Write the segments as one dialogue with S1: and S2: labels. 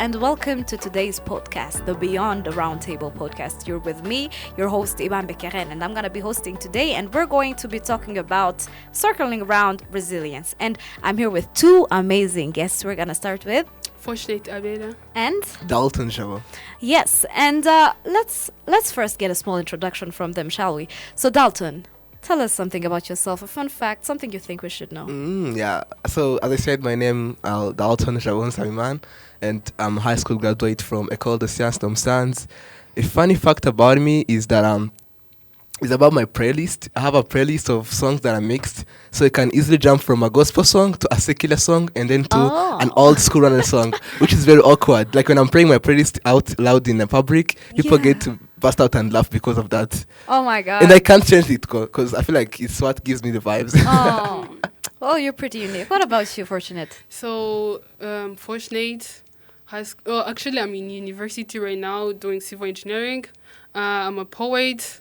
S1: and welcome to today's podcast, the Beyond the Roundtable podcast. You're with me, your host Iban Bekeren, and I'm going to be hosting today, and we're going to be talking about circling around resilience. And I'm here with two amazing guests. We're going to start with
S2: Fortunate Abela
S1: and
S3: Dalton Shabo.
S1: Yes, and let's first get a small introduction from them, shall we? So Dalton, tell us something about yourself, a fun fact, something you think we should know.
S3: So as I said, my name is Dalton Shabo Saliman, and I'm a high school graduate from École de Sciences d'Homme. A funny fact about me is that it's about my playlist. I have a playlist of songs that are mixed, so you can easily jump from a gospel song to a secular song and then to an old school runner song, which is very awkward. Like when I'm playing my playlist out loud in the public, people get to burst out and laugh because of that.
S1: Oh my God.
S3: And I can't change it because I feel like it's what gives me the vibes.
S1: Oh, well, you're pretty unique. What about you, Fortunate?
S2: So, Fortunate actually, I'm in university right now doing civil engineering. I'm a poet.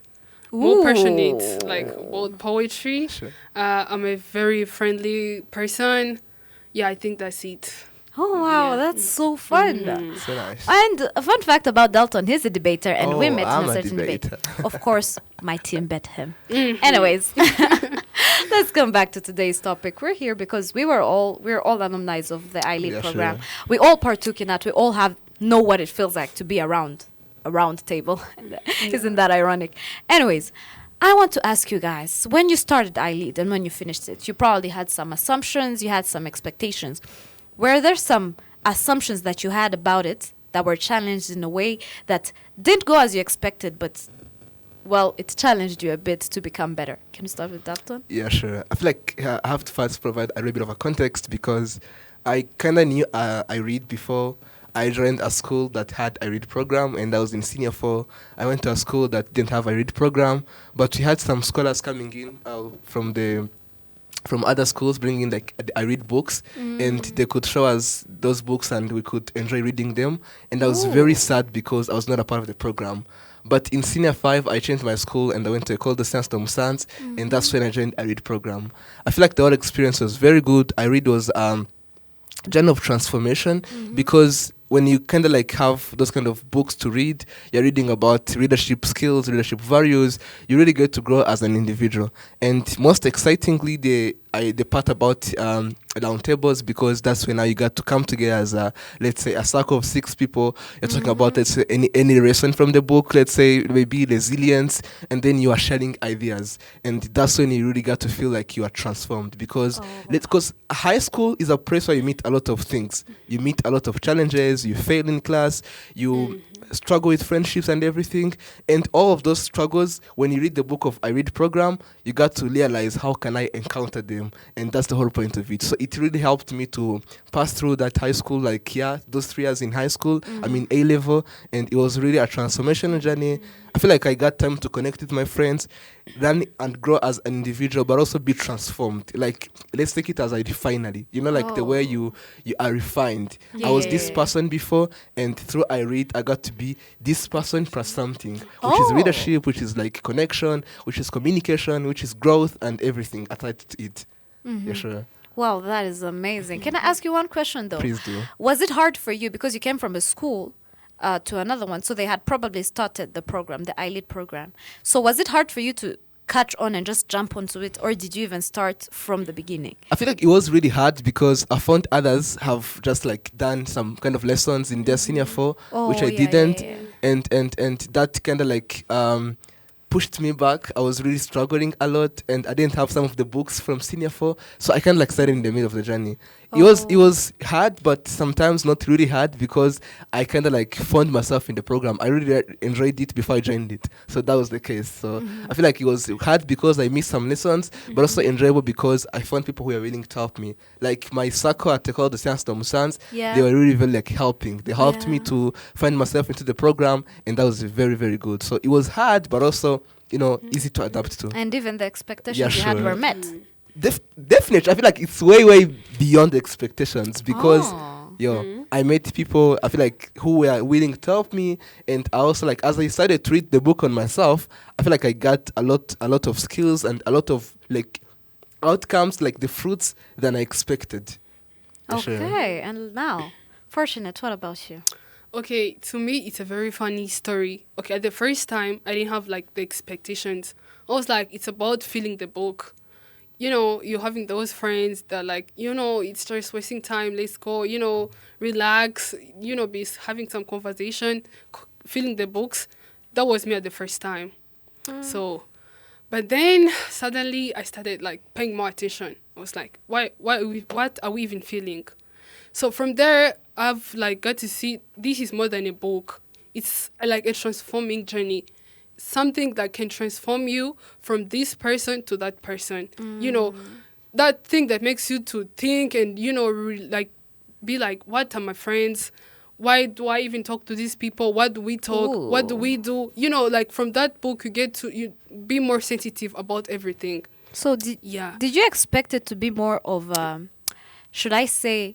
S2: More passionate, like about poetry.
S3: Sure.
S2: I'm a very friendly person. Yeah, I think that's it.
S1: Oh, wow, that's so fun.
S3: So nice.
S1: And a fun fact about Dalton, he's a debater, and we met
S3: I'm
S1: in a
S3: a
S1: certain debate.
S3: debater.
S1: Of course, my team bet him. Anyways, let's come back to today's topic. We're here because we're all alumni of the iLead program.
S3: Sure.
S1: We all partook in that. We all know what it feels like to be around a round table. Isn't that ironic? Anyways, I want to ask you guys, when you started iLead and when you finished it, you probably had some assumptions, you had some expectations. Were there some assumptions that you had about it that were challenged in a way that didn't go as you expected, but, well, it challenged you a bit to become better? Can you start with Dalton?
S3: Yeah, sure. I feel like I have to first provide a little bit of a context because I kind of knew I read before. I joined a school that had a read program, and I was in senior 4. I went to a school that didn't have a read program, but we had some scholars coming in from other schools bringing like I read books, and they could show us those books and we could enjoy reading them. And I was very sad because I was not a part of the program. But in senior 5, I changed my school and I went to École de Sciences d'Homme, and that's when I joined a read program. I feel like the whole experience was very good. I read was journey of transformation because when you kind of like have those kind of books to read, you're reading about leadership skills, leadership values, you really get to grow as an individual. And most excitingly, the part about roundtables, because that's when now you got to come together as let's say a circle of 6 people. You're talking about, let's say, any lesson from the book, let's say maybe resilience, and then you are sharing ideas. And that's when you really got to feel like you are transformed because high school is a place where you meet a lot of things. You meet a lot of challenges, you fail in class, you struggle with friendships and everything. And all of those struggles, when you read the book of I Read program, you got to realize how can I encounter them. And that's the whole point of it. So it really helped me to pass through that high school, those 3 years in high school, I mean A-level, and it was really a transformational journey. I feel like I got time to connect with my friends, learn and grow as an individual, but also be transformed. Like, let's take it as a refinery. You know, like the way you are refined. I was this person before, and through I Read, I got to be this person plus something, which is leadership, which is like connection, which is communication, which is growth, and everything attached to it. Yeah, sure.
S1: Wow, that is amazing. Can I ask you one question, though?
S3: Please do.
S1: Was it hard for you because you came from a school to another one, so they had probably started the program, the iLead program. So was it hard for you to catch on and just jump onto it, or did you even start from the beginning?
S3: I feel like it was really hard because I found others have just like done some kind of lessons in their senior 4, which I didn't. And that kind of like pushed me back. I was really struggling a lot, and I didn't have some of the books from senior 4, so I kind of like started in the middle of the journey. It was hard, but sometimes not really hard because I kind of like found myself in the program. I really enjoyed it before I joined it, so that was the case. So I feel like it was hard because I missed some lessons, but also enjoyable because I found people who were willing to help me. Like my circle at École de Sciences d'Homme, they were really very like helping. They helped me to find myself into the program, and that was very, very good. So it was hard, but also, easy to adapt to.
S1: And even the expectations you had were met.
S3: Definitely, I feel like it's way, way beyond expectations because I met people, I feel like, who were willing to help me, and I also, like, as I started to read the book on myself, I feel like I got a lot of skills and a lot of like outcomes, like the fruits than I expected.
S1: Okay, and now Fortunate. What about you?
S2: Okay, to me, it's a very funny story. Okay, at the first time, I didn't have like the expectations. I was like, it's about feeling the book. You're having those friends that like, it's just wasting time. Let's go, relax, having some conversation, feeling the books. That was me at the first time. So, but then suddenly I started like paying more attention. I was like, what are we even feeling? So from there, I've like got to see this is more than a book. It's like a transforming journey, something that can transform you from this person to that person. That thing that makes you to think and like be like, what are my friends? Why do I even talk to these people? What do we talk?
S1: Ooh.
S2: What do we do? Like from that book, you get to be more sensitive about everything.
S1: So
S2: Yeah.
S1: did you expect it to be more of, should I say,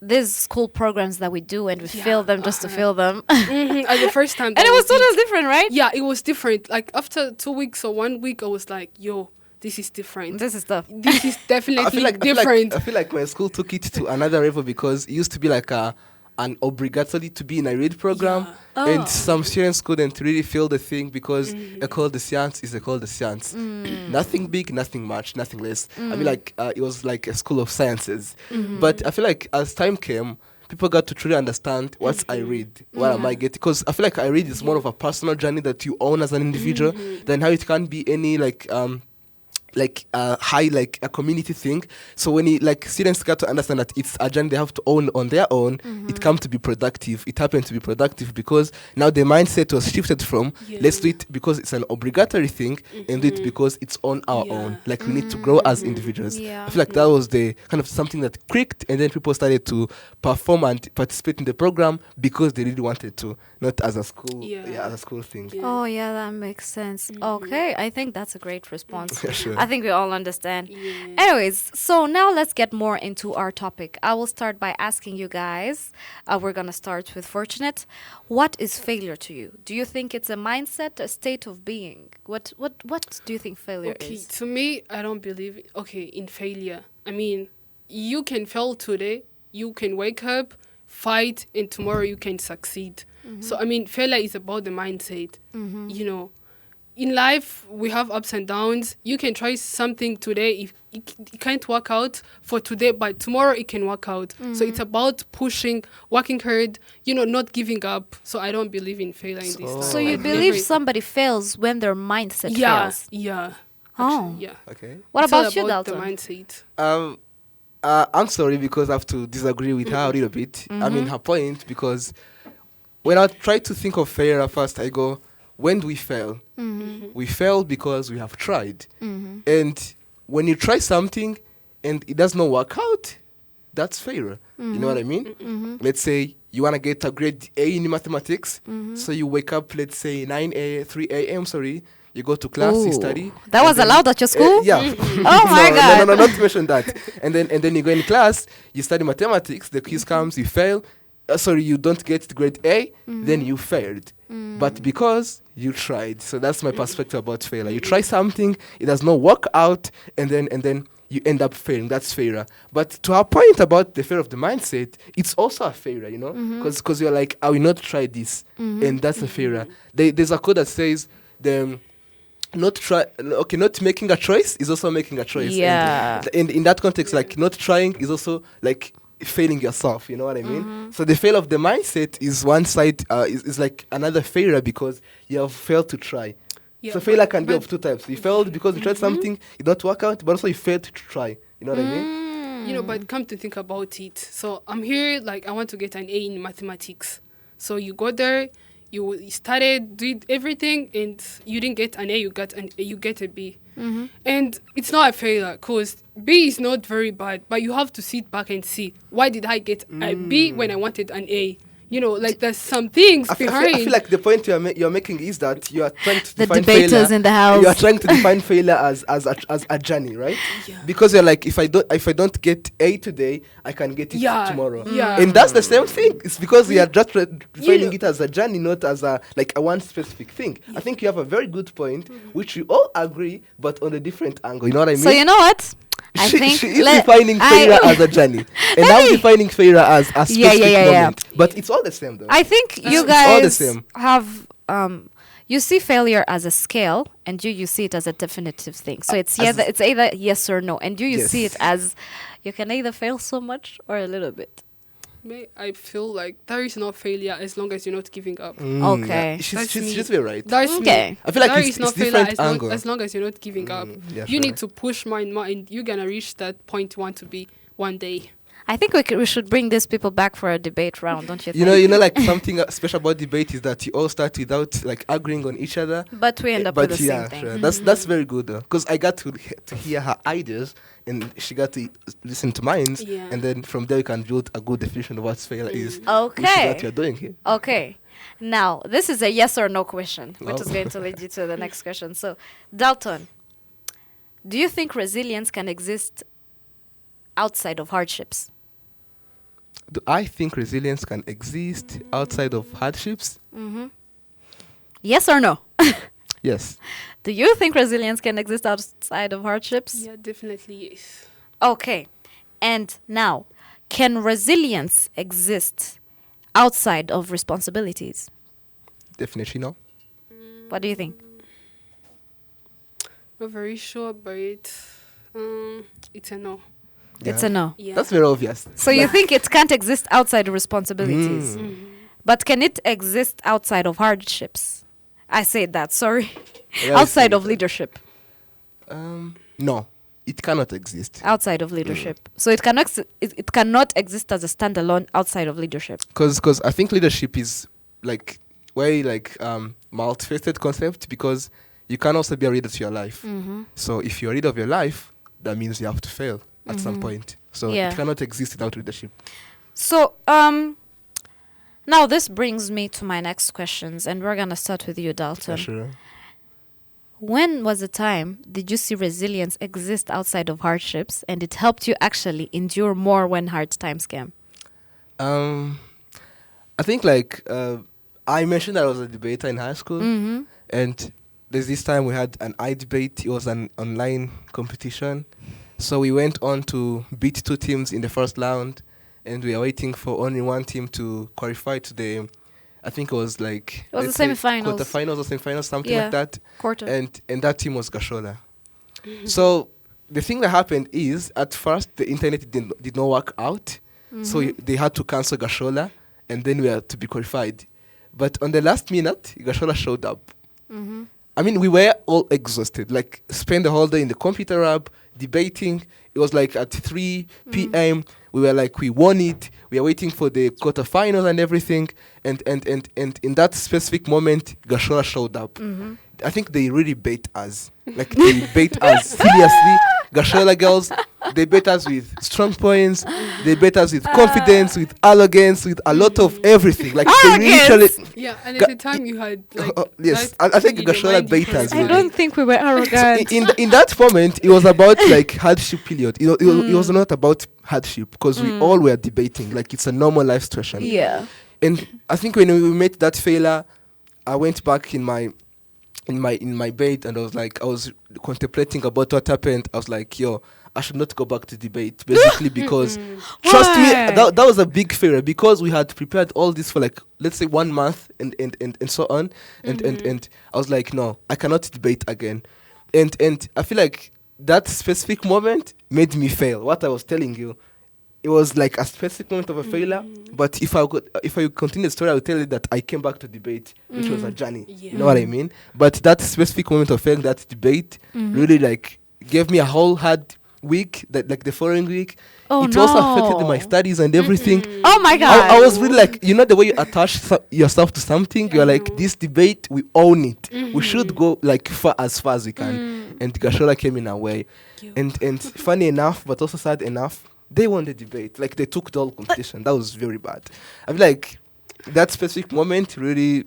S1: these school programs that we do and we fill them just to fill them?
S2: At the first time,
S1: And
S2: that
S1: it was
S2: it.
S1: totally different, right?
S2: Yeah, it was different. Like after 2 weeks or 1 week, I was like, yo, this is different.
S1: This is tough.
S2: This is definitely
S3: I feel like
S2: different.
S3: I feel like my school took it to another level because it used to be like an obligatory to be in a read program,
S1: Oh.
S3: and some students couldn't really feel the thing because école de science is école de science. Nothing big, nothing much, nothing less. I mean, like it was like a school of sciences. But I feel like as time came, people got to truly understand what I read, what am I getting. Because I feel like I read is more of a personal journey that you own as an individual than how it can be any high like a community thing. So when students got to understand that it's a journey they have to own on their own, it come to be productive. It happened to be productive because now the mindset was shifted from let's do it because it's an obligatory thing and do it because it's on our own. Like we need to grow as individuals.
S1: Yeah.
S3: I feel like that was the kind of something that clicked, and then people started to perform and participate in the program because they really wanted to, not as a school, as a school thing.
S2: Yeah.
S1: Oh, yeah, that makes sense. Okay, I think that's a great response.
S3: Sure.
S1: I think we all understand.
S2: Yeah.
S1: Anyways, so now let's get more into our topic. I will start by asking you guys, we're going to start with Fortunate. What is failure to you? Do you think it's a mindset, a state of being? What do you think failure
S2: Okay,
S1: is?
S2: to me, I don't believe in failure. I mean, you can fail today, you can wake up, fight, and tomorrow you can succeed. So, I mean, failure is about the mindset. In life, we have ups and downs. You can try something today. If it can't work out for today, but tomorrow it can work out. So it's about pushing, working hard, not giving up. So I don't believe in failure in this time.
S1: So you
S2: Like,
S1: believe
S2: every-
S1: somebody fails when their mindset
S2: Yeah,
S1: fails?
S2: yeah.
S1: Oh.
S2: Yeah.
S3: Okay.
S1: What
S2: It's all
S1: about you,
S2: about
S1: Dalton?
S2: the mindset.
S3: I'm sorry because I have to disagree with her a little bit. I mean, her point, because when I try to think of failure first, I go, when do we fail? We fail because we have tried. And when you try something and it does not work out, that's failure. You know what I mean? Let's say you want to get a grade A in mathematics, so you wake up, let's say 3 a.m., you go to class, you
S1: Ooh.
S3: study.
S1: That
S3: and
S1: was
S3: then-
S1: allowed at your school?
S3: Yeah.
S1: Oh my God.
S3: No, not to mention that. And then you go in class, you study mathematics, the quiz comes, you fail. You don't get grade A, then you failed. But because you tried. So that's my perspective about failure. You try something, it does not work out, and then you end up failing. That's failure. But to our point about the failure of the mindset, it's also a failure, because you're like, I will not try this, and that's a failure. There's a quote that says, not making a choice is also making a choice.
S1: Yeah.
S3: And in that context, like not trying is also like failing yourself. You know what I mean? So the fail of the mindset is one side, is like another failure because you have failed to try.
S2: Yeah,
S3: So failure can be
S2: but-
S3: of two types. You failed because you tried something, it don't work out, but also you failed to try. You know what I mean?
S2: But come to think about it. So I'm here, like, I want to get an A in mathematics. So you go there, you started, did everything, and you didn't get an A, you get a B. And it's not a failure, because B is not very bad, but you have to sit back and see, why did I get a B when I wanted an A? Like there's some things behind.
S3: I feel like the point you're making is that you are trying to
S1: The
S3: define
S1: debaters
S3: failure.
S1: in the house.
S3: You are trying to define failure as a journey, right?
S2: Yeah.
S3: Because you're like, if I don't get A today, I can get it
S2: Yeah.
S3: tomorrow.
S2: Yeah.
S3: And that's the same thing. It's because we are just defining
S2: know-
S3: it as a journey, not as a one specific thing. I think you have a very good point, which we all agree, but on a different angle. You know what I mean?
S1: So you know what? I
S3: she,
S1: think
S3: she is defining
S1: I-
S3: failure as a journey, and I'm defining failure as a specific
S1: Yeah.
S3: moment. But it's all the same, though.
S1: I think you
S3: It's all the
S1: guys
S3: same.
S1: have you see failure as a scale, and you see it as a definitive thing. So it's
S3: As-
S1: it's either yes or no, and you see
S3: Yes.
S1: it as you can either fail so much or a little bit.
S2: I feel like there is no failure as long as you're not giving up.
S1: Okay.
S3: She's
S2: me.
S3: very right.
S2: That's
S1: Okay.
S2: me.
S3: I feel like
S2: There
S3: it's
S2: is no
S3: it's
S2: failure
S3: different angle.
S2: as long as you're not giving up.
S3: Yeah,
S2: You
S3: sure.
S2: need to push mind, and you're gonna reach that point you want to be one day.
S1: I think we should bring these people back for a debate round, don't you think?
S3: You know, like something special about debate is that you all start without like agreeing on each other.
S1: But we end up
S3: But
S1: with the
S3: yeah,
S1: same thing.
S3: sure. That's very good though, because I got to hear her ideas, and she got to listen to mine,
S2: Yeah.
S3: and then from there we can build a good definition of what failure is. Which is
S1: Okay.
S3: what you're doing here.
S1: Okay. Now, this is a yes or no question, which is
S3: Oh.
S1: going to lead you to the next question. So, Dalton, do you think resilience can exist outside of hardships?
S3: Do I think resilience can exist outside of hardships?
S1: Yes or no?
S3: Yes.
S1: Do you think resilience can exist outside of hardships?
S2: Yeah, definitely yes.
S1: Okay. And now, can resilience exist outside of responsibilities?
S3: Definitely no.
S1: What do you think?
S2: Not very sure, but it's a no.
S1: It's
S3: Yeah.
S1: a no.
S2: Yeah.
S3: That's very obvious.
S1: So you think it can't exist outside of responsibilities?
S2: Mm-hmm.
S1: But can it exist outside of hardships? I said that, sorry.
S3: Yeah, I
S1: Outside
S3: see
S1: of
S3: that.
S1: leadership.
S3: No, it cannot exist.
S1: Outside of leadership. So it cannot exist as a standalone outside of leadership.
S3: Because I think leadership is like very like multifaceted concept, because you can also be a leader to your life. So if you're a leader of your life, that means you have to fail at some point. So
S1: Yeah.
S3: it cannot exist without leadership.
S1: So now this brings me to my next questions, and we're gonna start with you, Dalton.
S3: Sure.
S1: When was the time did you see resilience exist outside of hardships, and it helped you actually endure more when hard times came?
S3: I think like I mentioned that I was a debater in high school, and there's this time we had an iDebate. It was an online competition, so we went on to beat two teams in the first round, and we are waiting for only one team to qualify to the. I think it was like
S1: It was
S3: let's
S1: the
S3: say
S1: semi-finals.
S3: quarterfinals or semifinals, something
S1: Yeah.
S3: like that.
S1: Quarter.
S3: And that team was Gashola. So the thing that happened is at first the internet did not work out, so they had to cancel Gashola, and then we had to be qualified. But on the last minute, Gashola showed up. I mean, we were all exhausted. Like, spent the whole day in the computer lab debating. It was like at 3 p.m. We were like, we won it. We are waiting for the quarterfinals and everything. And in that specific moment, Gashola showed up. I think they really bait us. Like, they bait us seriously. Gashola girls, they bait us with strong points. They bait us with confidence, with arrogance, with a lot of everything. Like, they literally.
S2: Yeah, and
S3: Ga-
S2: at the time you had like
S3: Yes,
S2: that
S3: I think
S2: in your
S3: Gashola
S2: mind, you
S3: bait
S2: can
S3: us
S2: see
S1: I
S3: really.
S2: it.
S1: don't think we were arrogant.
S3: In that moment, it was about like hardship period. It was not about hardship, because we all were debating. Like, it's a normal life situation.
S1: Yeah.
S3: And I think when we met that failure, I went back in my bed, and I was contemplating about what happened. I was like, yo, I should not go back to debate, basically, because trust me,
S1: Why?
S3: that was a big failure, because we had prepared all this for like, let's say 1 month and so on, and I was like, no, I cannot debate again, and I feel like that specific moment made me fail. What I was telling you, it was like a specific moment of a failure. But if I continue the story, I will tell you that I came back to debate, which was a journey.
S2: Yeah.
S3: You know what I mean? But that specific moment of failing that debate really like gave me a whole hard week. That like the following week,
S1: Oh,
S3: it also affected
S1: no.
S3: my studies and everything.
S1: Oh my God.
S3: I was really like, you know, the way you attach yourself to something, you're like, this debate, we own it. We should go like far as we can. And Gashola came in our way. And funny enough, but also sad enough, they won the debate. Like, they took the whole competition. That was very bad. I feel like that specific moment really,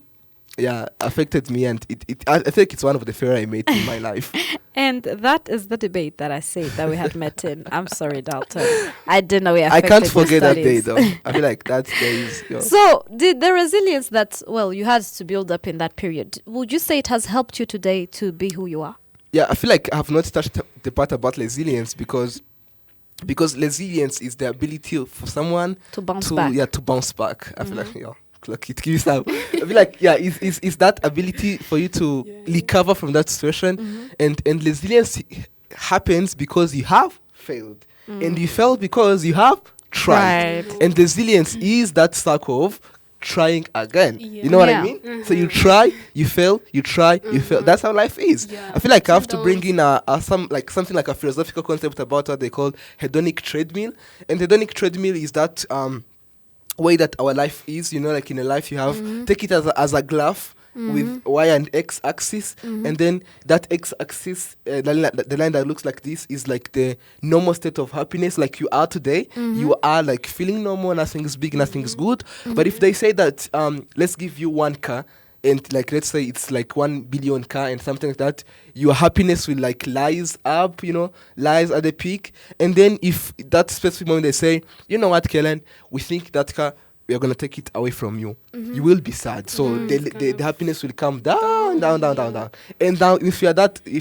S3: affected me. And I think it's one of the failure I made in my life.
S1: And that is the debate that I said that we had met in. I'm sorry, Dalton. I didn't know we
S3: I
S1: affected
S3: can't
S1: your
S3: forget that day,
S1: studies.
S3: though. I feel like that day is...
S1: So, did the resilience that, you had to build up in that period, would you say it has helped you today to be who you are?
S3: Yeah, I feel like I have not touched the part about resilience, because because resilience is the ability for someone
S1: To bounce back.
S3: to bounce back. I feel like clock it, give you some. I feel like is that ability for you to recover from that situation, and resilience happens because you have failed, and you failed because you have tried,
S1: Right.
S3: and resilience is that cycle of trying again.
S2: Yeah.
S3: You know what
S1: Yeah.
S3: I mean? So you try, you fail, you try, you fail. That's how life is.
S2: Yeah.
S3: I feel like I have to
S2: Ups
S3: bring
S2: and
S3: in something like a philosophical concept about what they call hedonic treadmill. And hedonic treadmill is that way that our life is. You know, like in a life you have take it as a graph with y and x axis, and then that x axis, the line that looks like this is like the normal state of happiness, like you are today. You are like feeling normal, nothing is big, nothing is good. But if they say that let's give you one car, and like let's say it's like 1 billion car and something like that, your happiness will like lies up, you know, lies at the peak. And then if that specific moment they say, you know what, Kellen, we think that car, we are gonna take it away from you. You will be sad. So the happiness will come down. And now if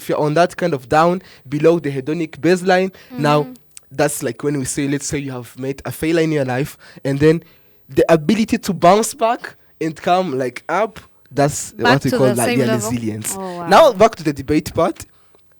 S3: you're on that kind of down below the hedonic baseline, now that's like when we say, let's say you have made a failure in your life, and then the ability to bounce back and come like up, that's
S1: Back
S3: what we
S1: to
S3: call
S1: the
S3: like
S1: same level?
S3: resilience.
S1: Oh, wow.
S3: Now back to the debate part.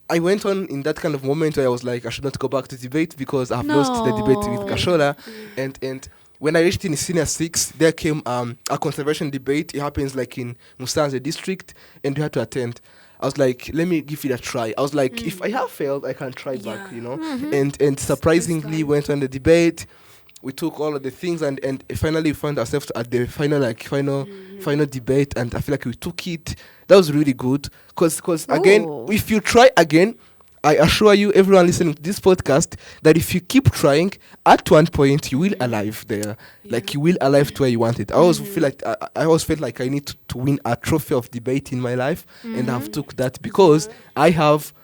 S3: I went on in that kind of moment where I was like, I should not go back to debate because I've lost the debate with
S1: No.
S3: Kashola. And when I reached in senior 6, there came a conservation debate. It happens like in Musanze district, and we had to attend. I was like, let me give it a try. I was like, if I have failed, I can try back, you know. And surprisingly went on the debate. We took all of the things and finally found ourselves at the final debate, and I feel like we took it. That was really good because again,
S1: Ooh.
S3: if you try again, I assure you, everyone listening to this podcast, that if you keep trying, at one point you will arrive there. Like you will arrive to where you want it. I always feel like I always felt like I need to win a trophy of debate in my life, and I've took that because I have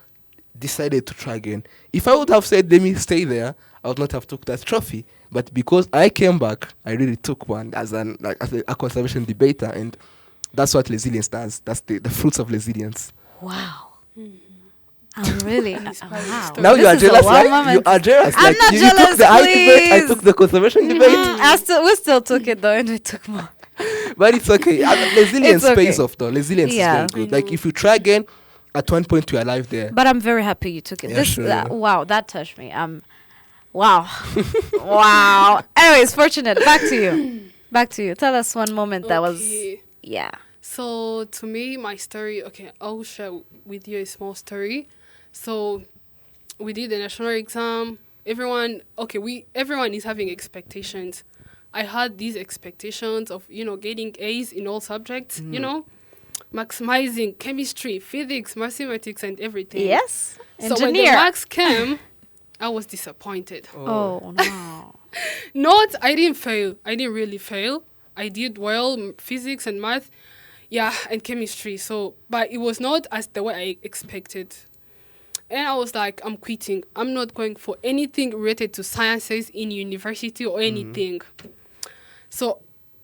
S3: decided to try again. If I would have said let me stay there, I would not have took that trophy. But because I came back, I really took one as a conservation debater, and that's what resilience does. That's the fruits of resilience.
S1: Wow. I'm really
S2: Inspiring
S1: wow.
S2: story.
S3: Now
S1: This
S3: you are
S1: is a
S3: jealous,
S1: wow
S3: right? You
S1: moment.
S3: are jealous.
S1: I'm
S3: like
S1: not
S3: you
S1: jealous,
S3: took the I debate, I
S1: please.
S3: took the conservation debate.
S1: We still took it though, and we took more.
S3: But it's okay. Resilience
S1: It's okay.
S3: pays off though. Resilience
S1: Yeah.
S3: is very good. Like if you try again, at one point you are alive there.
S1: But I'm very happy you took it.
S3: Yeah,
S1: This
S3: sure, yeah.
S1: wow, that touched me. Wow. Wow. Anyways, fortunate. Back to you. Back to you. Tell us one moment that was
S2: Okay.
S1: yeah.
S2: So to me, my story. Okay, I'll share with you a small story. So we did the national exam. Everyone is having expectations. I had these expectations of getting A's in all subjects. Maximizing chemistry, physics, mathematics, and everything.
S1: Yes.
S2: So when the
S1: Engineer.
S2: marks came, I was disappointed.
S1: Oh no.
S2: Not, I didn't fail. I didn't really fail. I did well, physics and math, and chemistry. So, but it was not as the way I expected. And I was like, I'm quitting. I'm not going for anything related to sciences in university or anything. So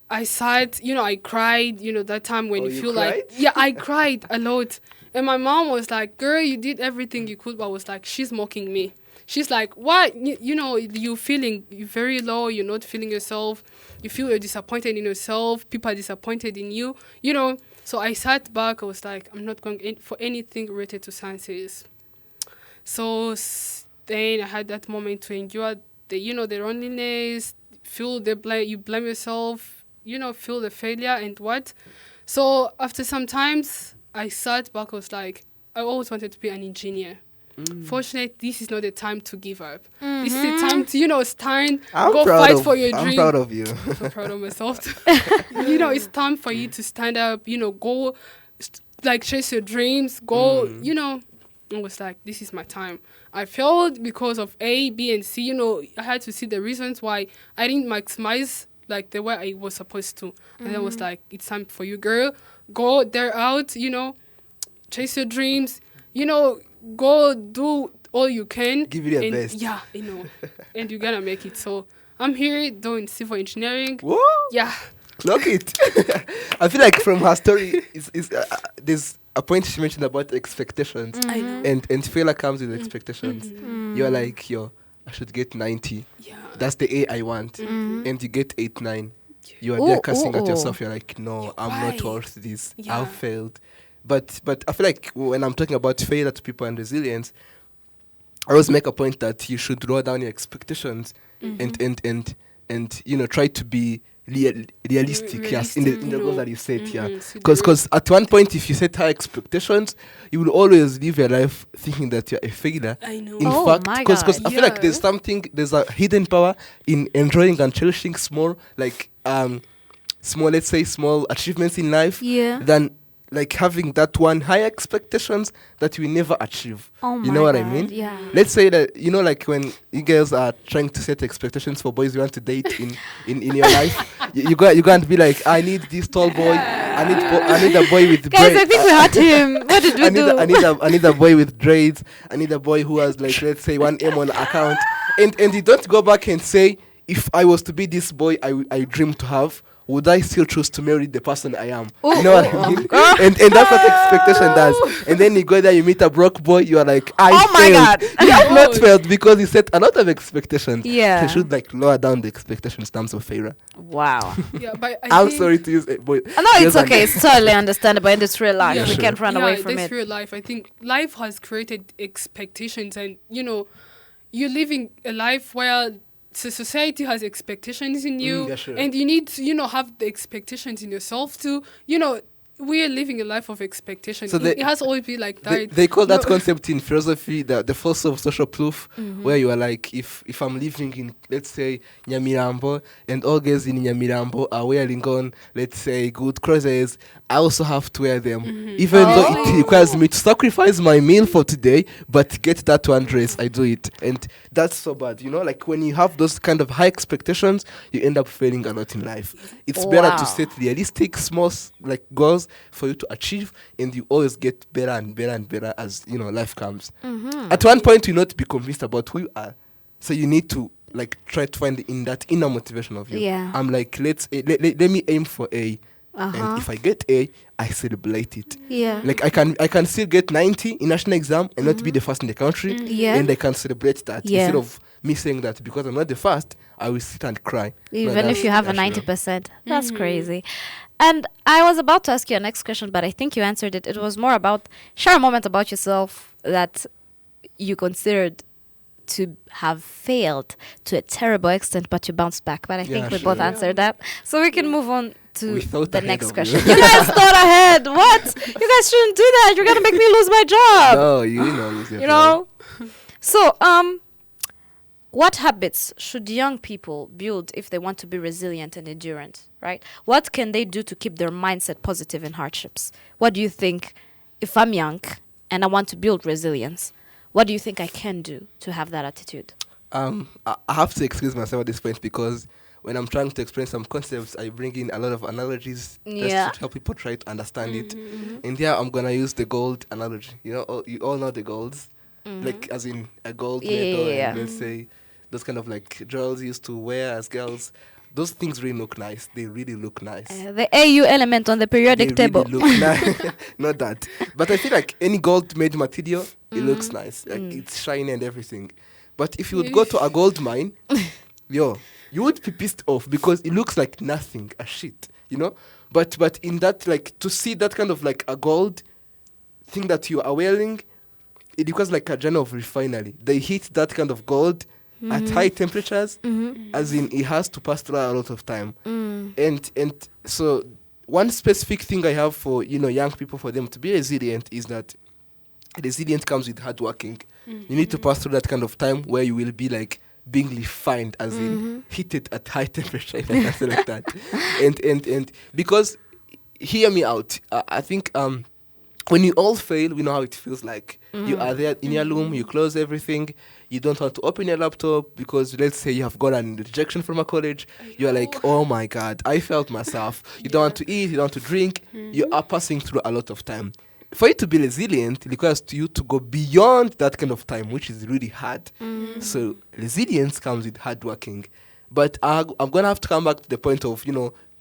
S2: I sat, I cried, that time when
S3: Oh,
S2: you
S3: you
S2: feel
S3: cried?
S2: like, I cried a lot. And my mom was like, girl, you did everything you could. But I was like, she's mocking me. She's like, what? You're feeling very low. You're not feeling yourself. You feel you're disappointed in yourself. People are disappointed in you, So I sat back. I was like, I'm not going for anything related to sciences. So then I had that moment to endure the loneliness, feel you blame yourself, feel the failure and what. So after some times, I sat back. I was like, I always wanted to be an engineer. Fortunately, this is not the time to give up. This is the time to, stand, go fight for your dream.
S3: I'm proud of you.
S2: I'm so proud of myself. It's time for you to stand up, go, chase your dreams, go, I was like, this is my time. I failed because of A, B, and C. I had to see the reasons why I didn't maximize, the way I was supposed to. And then I was like, it's time for you, girl. Go there out, chase your dreams, go do all you can.
S3: Give it your best.
S2: Yeah, and you're gonna make it. So I'm here doing civil engineering.
S3: Whoa!
S2: Yeah.
S3: Clock it. I feel like from her story, there's a point she mentioned about expectations.
S2: I know.
S3: And failure comes with expectations. You're like, I should get 90.
S2: Yeah.
S3: That's the A I want.
S1: Mm-hmm.
S3: And you get 8, 9. You are
S1: Ooh,
S3: there cussing
S1: ooh,
S3: at
S1: ooh.
S3: yourself. You're like, no, I'm not
S2: Why?
S3: worth this.
S2: Yeah.
S3: I've failed. But I feel like when I'm talking about failure to people and resilience, I always make a point that you should lower down your expectations and try to be realistic. Yes, in the goals that you set. Yeah, because at one point, if you set high expectations, you will always live your life thinking that you're a failure.
S2: I know.
S3: In
S1: Oh
S3: fact,
S1: my
S3: because
S1: God.
S3: I feel like
S2: Yeah.
S3: there's a hidden power in enjoying and cherishing small, like let's say small achievements in life,
S1: Yeah.
S3: than like having that one high expectations that you will never achieve.
S1: Oh
S3: You know
S1: my
S3: what I
S1: God,
S3: mean?
S1: yeah.
S3: Let's say that like when you girls are trying to set expectations for boys you want to date in your life, you go and be like, I need this tall boy, I need a boy with
S1: Guys,
S3: braids.
S1: I think we had him. What did we do?
S3: I need a boy with dreads. I need a boy who has like let's say 1M on account. And you don't go back and say, if I was to be this boy I dream to have, would I still choose to marry the person I am? You know what I mean? And that's what expectation does. And then you go there, you meet a broke boy, you are like, I
S1: Oh my
S3: failed.
S1: God.
S3: You have not failed because you set a lot of expectations.
S1: Yeah.
S3: So you should like lower down the expectations in terms of failure.
S1: Wow.
S2: Yeah, but
S3: I'm
S2: think-
S3: sorry to use it, boy.
S1: No, it's okay. It's totally understandable in this real life.
S3: Yeah,
S1: We
S3: sure.
S1: can't run away from
S2: that's
S1: it.
S2: real life. I think life has created expectations, and you're living a life where society has expectations in you,
S3: yeah, sure.
S2: and you need to have the expectations in yourself too. We are living a life of expectations.
S3: So
S2: It has always been like that.
S3: They call that
S2: No.
S3: concept in philosophy the force of social proof, where you are like, if I'm living in, let's say, Nyamirambo, and all girls in Nyamirambo are wearing on, let's say, good clothes, I also have to wear them, even though it requires me to sacrifice my meal for today, but get that one dress, I do it. And that's so bad, like when you have those kind of high expectations, you end up failing a lot in life. It's better
S1: Wow.
S3: to set realistic, small, like goals for you to achieve, and you always get better and better and better as life comes. At one point, you not be convinced about who you are, so you need to like try to find in that inner motivation of you.
S1: Yeah.
S3: I'm like, let me aim for A,
S1: Uh-huh.
S3: and if I get A, I celebrate it.
S1: Yeah.
S3: Like I can still get 90 in national exam and not be the first in the country,
S1: Yeah.
S3: and I can celebrate that
S1: Yeah.
S3: instead of me saying that because I'm not the first, I will sit and cry. No,
S1: Even
S3: that's-
S1: if you have a
S3: yeah, sure.
S1: 90%. That's crazy. And I was about to ask you a next question, but I think you answered it. It was more about share a moment about yourself that you considered to have failed to a terrible extent, but you bounced back. But I think
S3: Yeah,
S1: we
S3: sure.
S1: both answered that. So we can move on to
S3: We thought
S1: the
S3: ahead
S1: next
S3: of
S1: question.
S3: you.
S1: You guys thought ahead. What? You guys shouldn't do that. You're going to make me lose my job.
S3: No, you know,
S1: You know? So, what habits should young people build if they want to be resilient and endurant, right? What can they do to keep their mindset positive in hardships? What do you think, if I'm young and I want to build resilience, what do you think I can do to have that attitude?
S3: I have to excuse myself at this point because when I'm trying to explain some concepts, I bring in a lot of analogies
S1: Yeah.
S3: just to help people try to understand it. And here I'm gonna use the gold analogy. You all know the golds, like as in a gold medal,
S1: Yeah.
S3: and let's say those kind of like girls used to wear as girls. Those things really look nice. They really look nice.
S1: The AU element on the periodic
S3: They
S1: table.
S3: really look nice. Not that. But I feel like any gold-made material, it looks nice. Like it's shiny and everything. But if you would go to a gold mine, you would be pissed off because it looks like nothing, a shit, But in that, like, to see that kind of like a gold thing that you are wearing, it requires like a genre of refinery. They heat that kind of gold at high temperatures, as in it has to pass through a lot of time. And so one specific thing I have for young people, for them to be resilient, is that resilience comes with hard working. You need to pass through that kind of time where you will be like being refined, as in heated at high temperature, if I can say like that. And because, hear me out, I think when you all fail, we know how it feels like. You are there in your room, you close everything, you don't want to open your laptop because let's say you have got an rejection from a college. You are like, oh my God, I failed myself. You don't want to eat, you don't want to drink. You are passing through a lot of time. For you to be resilient, it requires you to go beyond that kind of time, which is really hard. So resilience comes with hard working. But I'm going to have to come back to the point of,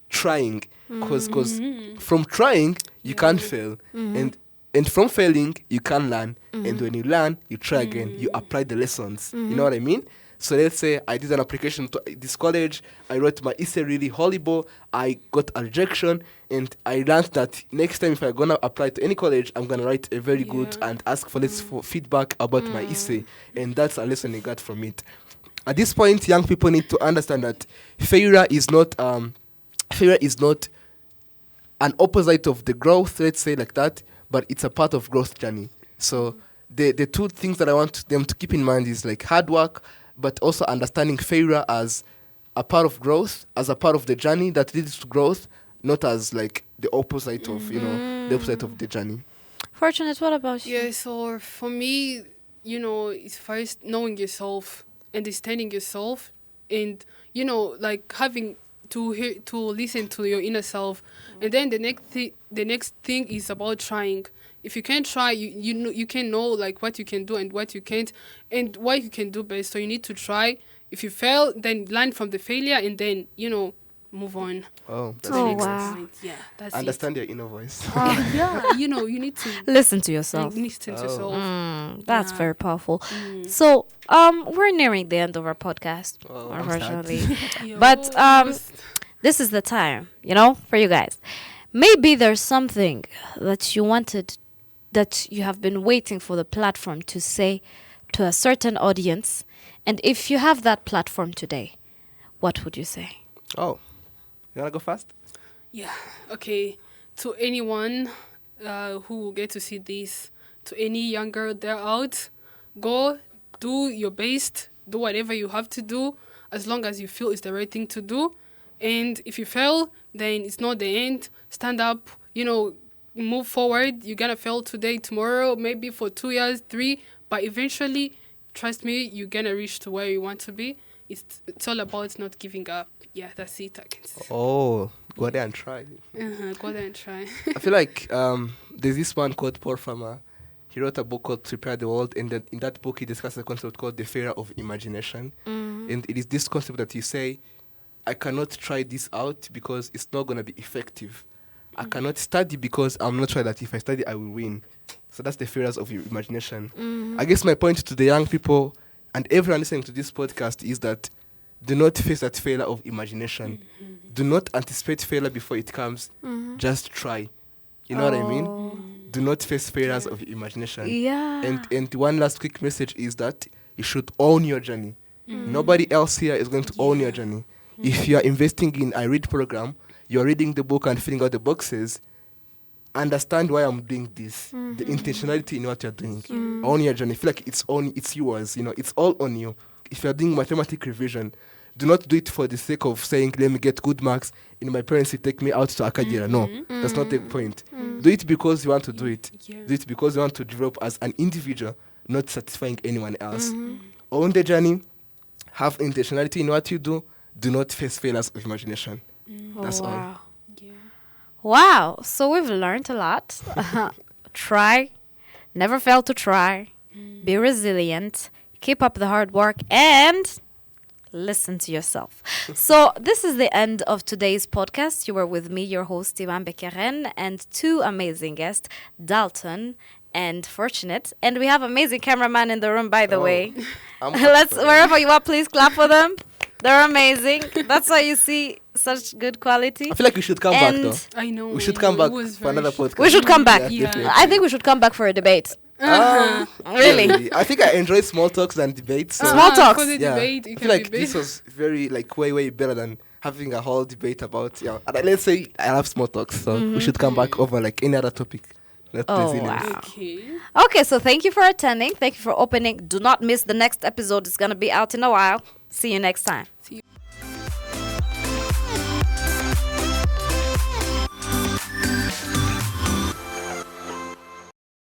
S3: trying. Because from trying, you can't fail. And from failing, you can learn. And when you learn, you try again. You apply the lessons. You know what I mean? So let's say I did an application to this college, I wrote my essay really horrible, I got a rejection, and I learned that next time if I'm gonna apply to any college, I'm gonna write a very good and ask for for feedback about my essay, and that's a lesson I got from it. At this point, young people need to understand that failure is not an opposite of the growth, let's say like that, but it's a part of growth journey. So the two things that I want them to keep in mind is like hard work, but also understanding failure as a part of growth, as a part of the journey that leads to growth, not as like the opposite of, the opposite of the journey.
S1: Fortunate, what about you?
S2: Yeah, so for me, it's first knowing yourself, understanding yourself, and like having to listen to your inner self, and then the next thing is about trying. If you can't try, you can know like what you can do and what you can't, and what you can do best. So you need to try. If you fail, then learn from the failure, and then move on.
S3: Oh,
S2: To
S3: that's
S2: the next
S1: wow.
S2: point. Yeah, that's
S3: understand your inner voice.
S2: Yeah, you need to
S1: Listen to yourself.
S2: listen to yourself.
S1: That's
S2: Yeah.
S1: very powerful. So, we're nearing the end of our podcast,
S3: Oh, I'm sad.
S1: unfortunately.
S2: Yo,
S1: But
S2: just-
S1: this is the time, for you guys. Maybe there's something that you have been waiting for the platform to say to a certain audience. And if you have that platform today, what would you say?
S3: Oh, you wanna go fast?
S2: Yeah. Okay. To anyone who will get to see this, to any young girl there out, go do your best, do whatever you have to do, as long as you feel it's the right thing to do. And if you fail, then it's not the end. Stand up, move forward. You're gonna fail today, tomorrow, maybe for 2 years, 3, but eventually, trust me, you're gonna reach to where you want to be. It's all about not giving up. Yeah, that's it. I can say.
S3: Oh, go there and try.
S2: Go there and try.
S3: I feel like there's this man called Paul Farmer. He wrote a book called Prepare the World, and in that book he discusses a concept called the failure of imagination. And it is this concept that you say, I cannot try this out because it's not going to be effective. I cannot study because I'm not sure that if I study, I will win. So that's the failures of your imagination. I guess my point to the young people and everyone listening to this podcast is that do not face that failure of imagination. Do not anticipate failure before it comes. Just try. You know what I mean? Do not face failures of your imagination.
S1: Yeah.
S3: And one last quick message is that you should own your journey. Nobody else here is going to own your journey. If you are investing in iRead program, you're reading the book and filling out the boxes, understand why I'm doing this. The intentionality in what you're doing. Own your journey. Feel like it's yours. It's all on you. If you're doing mathematic revision, do not do it for the sake of saying, let me get good marks, and my parents will take me out to Akadira. No, that's not the point. Do it because you want to do it.
S2: Yeah.
S3: Do it because you want to develop as an individual, not satisfying anyone else. Own the journey. Have intentionality in what you do. Do not face failures of imagination. That's all.
S1: Wow.
S2: Yeah.
S1: Wow. So we've learned a lot. Try. Never fail to try. Be resilient. Keep up the hard work and listen to yourself. So this is the end of today's podcast. You were with me, your host, Ivan Bekeren, and two amazing guests, Dalton and Fortunate. And we have amazing cameraman in the room, by the way. Wherever you are, please clap for them. They're amazing. That's why you see such good quality.
S3: I feel like we should come back though.
S2: I know.
S3: We should come back
S2: It was
S3: for another
S2: very
S3: podcast.
S1: We should come back.
S2: Yeah.
S3: definitely.
S1: I think we should come back for a debate. Really?
S3: I think I enjoy small talks than debates. So
S1: Small talks.
S2: For the
S3: yeah,
S2: debate,
S3: I
S2: it
S3: feel
S2: can
S3: like
S2: be
S3: this
S2: big.
S3: was very way better than having a whole debate about and let's say I love small talks, so we should come back over like any other topic. Not
S1: Oh,
S3: resilience.
S1: wow.
S2: Okay.
S1: Okay, so thank you for attending. Thank you for opening. Do not miss the next episode. It's going to be out in a while. See you next time.